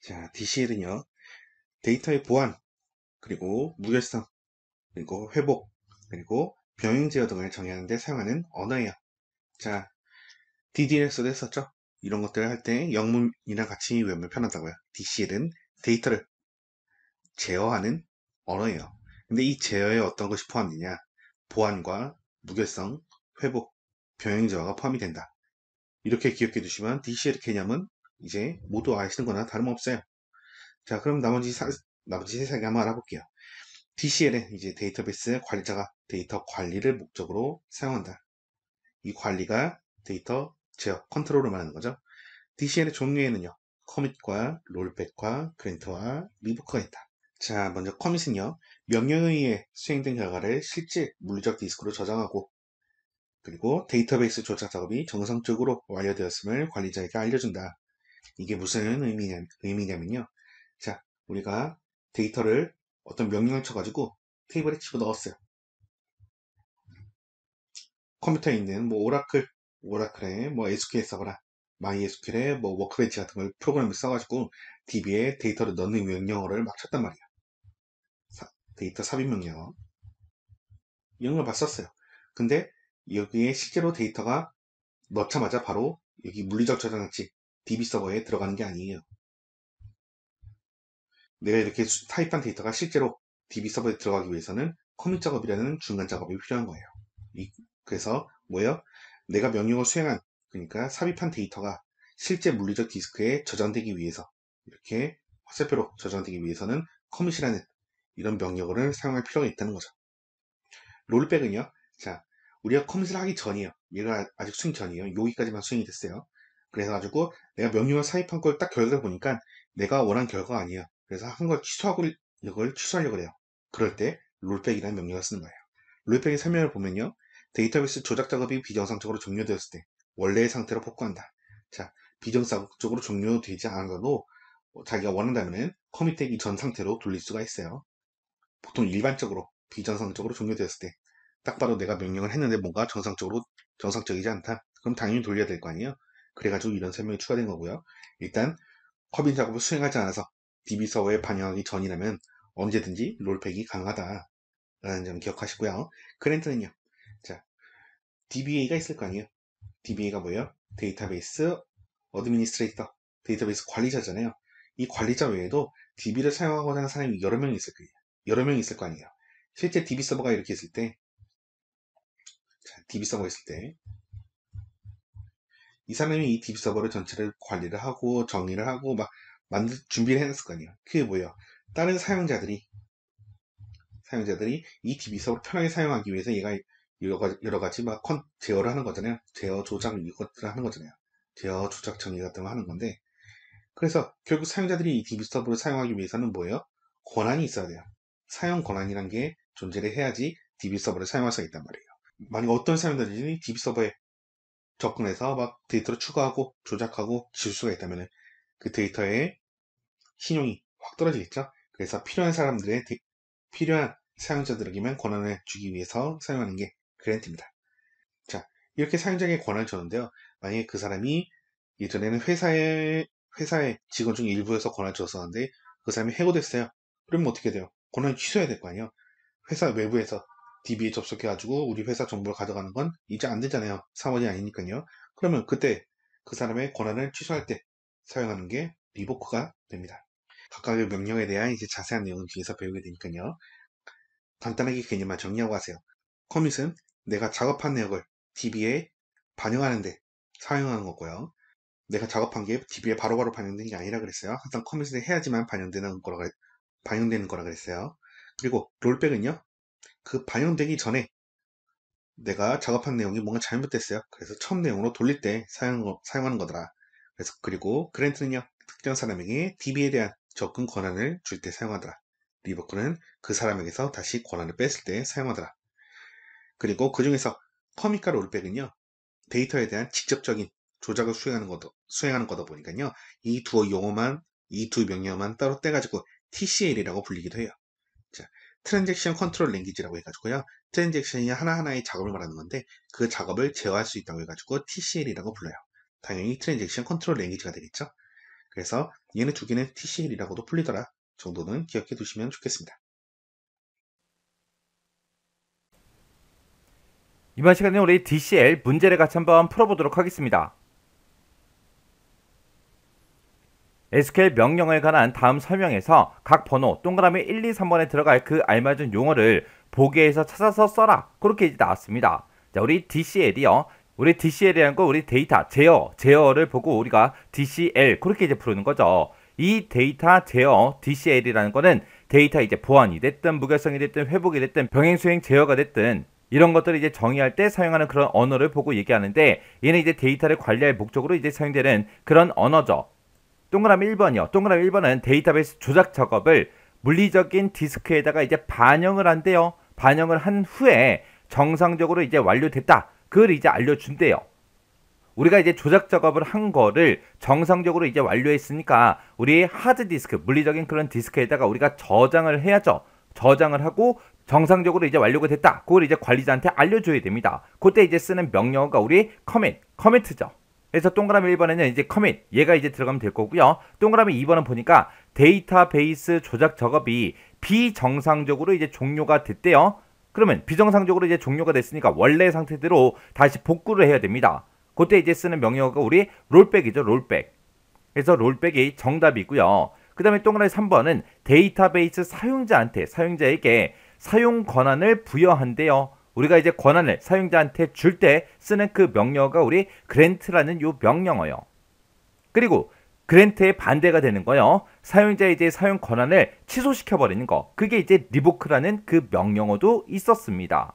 자, DCL은요, 데이터의 보안, 그리고 무결성, 그리고 회복, 그리고 병행 제어 등을 정의하는 데 사용하는 언어예요. 자, DDL에서도 했었죠? 이런 것들을 할 때 영문이랑 같이 외우면 편하다고요. DCL은 데이터를 제어하는 언어예요. 근데 이 제어에 어떤 것이 포함되냐? 보안과 무결성, 회복, 병행 제어가 포함이 된다. 이렇게 기억해 두시면 DCL 개념은 이제 모두 아시는 거나 다름없어요. 자, 그럼 나머지 세세하게 한번 알아볼게요. DCL은 이제 데이터베이스 관리자가 데이터 관리를 목적으로 사용한다. 이 관리가 데이터 제어, 컨트롤을 말하는 거죠. DCL의 종류에는요, 커밋과 롤백과 그랜트와 리부크가 있다. 자, 먼저 커밋은요, 명령에 의해 수행된 결과를 실제 물리적 디스크로 저장하고, 그리고 데이터베이스 조작 작업이 정상적으로 완료되었음을 관리자에게 알려준다. 이게 무슨 의미냐면요. 자, 우리가 데이터를 어떤 명령을 쳐가지고 테이블에 집어넣었어요. 컴퓨터에 있는 뭐 오라클에 뭐 SQL 써거나 MySQL에 뭐 워크벤치 같은 걸 프로그램을 써가지고 DB에 데이터를 넣는 명령어를 막 쳤단 말이야. 데이터 삽입 명령어. 이런 걸 봤었어요. 근데 여기에 실제로 데이터가 넣자마자 바로 여기 물리적 저장장치 DB 서버에 들어가는 게 아니에요. 내가 이렇게 타입한 데이터가 실제로 DB 서버에 들어가기 위해서는 커밋 작업이라는 중간 작업이 필요한 거예요. 그래서 뭐예요? 내가 명령을 수행한, 그러니까 삽입한 데이터가 실제 물리적 디스크에 저장되기 위해서, 이렇게 화살표로 저장되기 위해서는 커밋이라는 이런 명령어를 사용할 필요가 있다는 거죠. 롤백은요, 자, 우리가 커밋을 하기 전이에요. 얘가 아직 수행 전이에요. 여기까지만 수행이 됐어요. 그래가지고 내가 명령을 삽입한 걸 딱 결과를 보니까 내가 원한 결과가 아니에요. 그래서 한 걸 이걸 취소하려고 해요. 그럴 때 롤백이라는 명령을 쓰는 거예요. 롤백의 설명을 보면요, 데이터베이스 조작 작업이 비정상적으로 종료되었을 때 원래의 상태로 복구한다. 자, 비정상적으로 종료되지 않아도 자기가 원한다면 커밋되기 전 상태로 돌릴 수가 있어요. 보통 일반적으로 비정상적으로 종료되었을 때 딱 봐도 내가 명령을 했는데 뭔가 정상적이지 않다. 그럼 당연히 돌려야 될 거 아니에요. 그래가지고 이런 설명이 추가된 거고요. 일단 커밋 작업을 수행하지 않아서 DB 서버에 반영하기 전이라면 언제든지 롤백이 가능하다 라는 점 기억하시고요. 그랜트는요, 자, DBA가 있을 거 아니에요. DBA가 뭐예요? 데이터베이스 어드미니스트레이터, 데이터베이스 관리자잖아요. 이 관리자 외에도 DB를 사용하고자 하는 사람이 여러 명이 있을 거예요. 여러 명이 있을 거 아니에요. 실제 DB 서버가 이렇게 있을 때, DB 서버가 있을 때, 이 사람이 이 DB 서버를 전체를 관리를 하고 정리를 하고 막 준비를 해놨을 거 아니에요. 그게 뭐예요? 다른 사용자들이 이 DB 서버를 편하게 사용하기 위해서 얘가 여러 가지 막 제어를 하는 거잖아요. 제어 조작 이것들을 하는 거잖아요. 제어 조작 정리 같은 거 하는 건데, 그래서 결국 사용자들이 이 DB 서버를 사용하기 위해서는 뭐예요? 권한이 있어야 돼요. 사용 권한이란 게 존재를 해야지 DB 서버를 사용할 수가 있단 말이에요. 만약 어떤 사용자들이 DB 서버에 접근해서 막 데이터를 추가하고 조작하고 지울 수가 있다면 그 데이터의 신용이 확 떨어지겠죠. 그래서 필요한 사용자들에게만 권한을 주기 위해서 사용하는 게 그랜트입니다. 자, 이렇게 사용자에게 권한을 줬는데요. 만약에 그 사람이 예전에는 회사의 직원 중 일부에서 권한을 줬었는데 그 사람이 해고됐어요. 그러면 어떻게 돼요? 권한을 취소해야 될 거 아니에요. 회사 외부에서 DB에 접속해가지고 우리 회사 정보를 가져가는 건 이제 안 되잖아요. 사원이 아니니까요. 그러면 그때 그 사람의 권한을 취소할 때 사용하는 게 리보크가 됩니다. 각각의 명령에 대한 이제 자세한 내용은 뒤에서 배우게 되니까요. 간단하게 개념만 정리하고 가세요. 커밋은 내가 작업한 내역을 DB에 반영하는데 사용하는 거고요. 내가 작업한 게 DB에 바로바로 반영되는 게 아니라 그랬어요. 항상 커밋을 해야지만 반영되는 거라 그랬어요. 그리고 롤백은요, 그 반영되기 전에 내가 작업한 내용이 뭔가 잘못됐어요. 그래서 처음 내용으로 돌릴 때 사용하는 거더라. 그리고 그랜트는요, 특정 사람에게 DB에 대한 접근 권한을 줄 때 사용하더라. 리버크는 그 사람에게서 다시 권한을 뺐을 때 사용하더라. 그리고 그 중에서 커밋과 롤백은요, 데이터에 대한 직접적인 조작을 수행하는 거다 보니까요, 이 두 명령어만 따로 떼가지고 TCL이라고 불리기도 해요. 자, 트랜잭션 컨트롤 랭귀지라고 해가지고요. 트랜잭션이 하나하나의 작업을 말하는 건데 그 작업을 제어할 수 있다고 해가지고 TCL이라고 불러요. 당연히 트랜잭션 컨트롤 랭귀지가 되겠죠. 그래서 얘네 두 개는 TCL이라고도 불리더라 정도는 기억해 두시면 좋겠습니다. 이번 시간에 우리 DCL 문제를 같이 한번 풀어보도록 하겠습니다. SQL 명령어에 관한 다음 설명에서 각 번호 동그라미 1, 2, 3번에 들어갈 그 알맞은 용어를 보기에서 찾아서 써라. 그렇게 이제 나왔습니다. 자, 우리 DCL이요. 우리 DCL이라는 거 우리 데이터, 제어를 보고 우리가 DCL 그렇게 이제 부르는 거죠. 이 데이터 제어 DCL이라는 거는 데이터 이제 보안이 됐든 무결성이 됐든 회복이 됐든 병행 수행 제어가 됐든 이런 것들을 이제 정의할 때 사용하는 그런 언어를 보고 얘기하는데 얘는 이제 데이터를 관리할 목적으로 이제 사용되는 그런 언어죠. 동그라미 1번이요. 동그라미 1번은 데이터베이스 조작 작업을 물리적인 디스크에다가 이제 반영을 한대요. 반영을 한 후에 정상적으로 이제 완료됐다. 그걸 이제 알려준대요. 우리가 이제 조작 작업을 한 거를 정상적으로 이제 완료했으니까 우리 하드디스크, 물리적인 그런 디스크에다가 우리가 저장을 해야죠. 저장을 하고 정상적으로 이제 완료가 됐다. 그걸 이제 관리자한테 알려줘야 됩니다. 그때 이제 쓰는 명령어가 우리 커밋죠. 그래서 동그라미 1번에는 이제 커밋, 얘가 이제 들어가면 될 거고요. 동그라미 2번은 보니까 데이터베이스 조작 작업이 비정상적으로 이제 종료가 됐대요. 그러면 비정상적으로 이제 종료가 됐으니까 원래 상태대로 다시 복구를 해야 됩니다. 그때 이제 쓰는 명령어가 우리 롤백이죠, 롤백. 그래서 롤백이 정답이고요. 그 다음에 동그라미 3번은 데이터베이스 사용자에게 사용 권한을 부여한대요. 우리가 이제 권한을 사용자한테 줄 때 쓰는 그 명령어가 우리 grant라는 요 명령어요. 그리고 grant의 반대가 되는 거요. 사용자의 이제 사용 권한을 취소시켜버리는 거. 그게 이제 revoke라는 그 명령어도 있었습니다.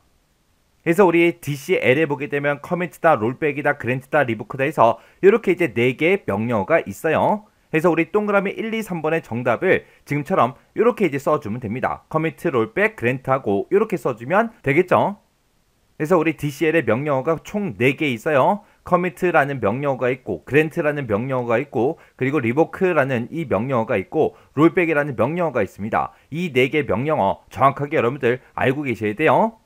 그래서 우리 DCL에 보게 되면 commit다, rollback이다, grant다, revoke다 해서 이렇게 이제 4개의 명령어가 있어요. 그래서 우리 동그라미 1, 2, 3번의 정답을 지금처럼 이렇게 이제 써주면 됩니다. commit, rollback, grant하고 이렇게 써주면 되겠죠. 그래서 우리 DCL의 명령어가 총 4개 있어요. commit라는 명령어가 있고 grant라는 명령어가 있고 그리고 revoke라는 이 명령어가 있고 rollback이라는 명령어가 있습니다. 이 4개 명령어 정확하게 여러분들 알고 계셔야 돼요.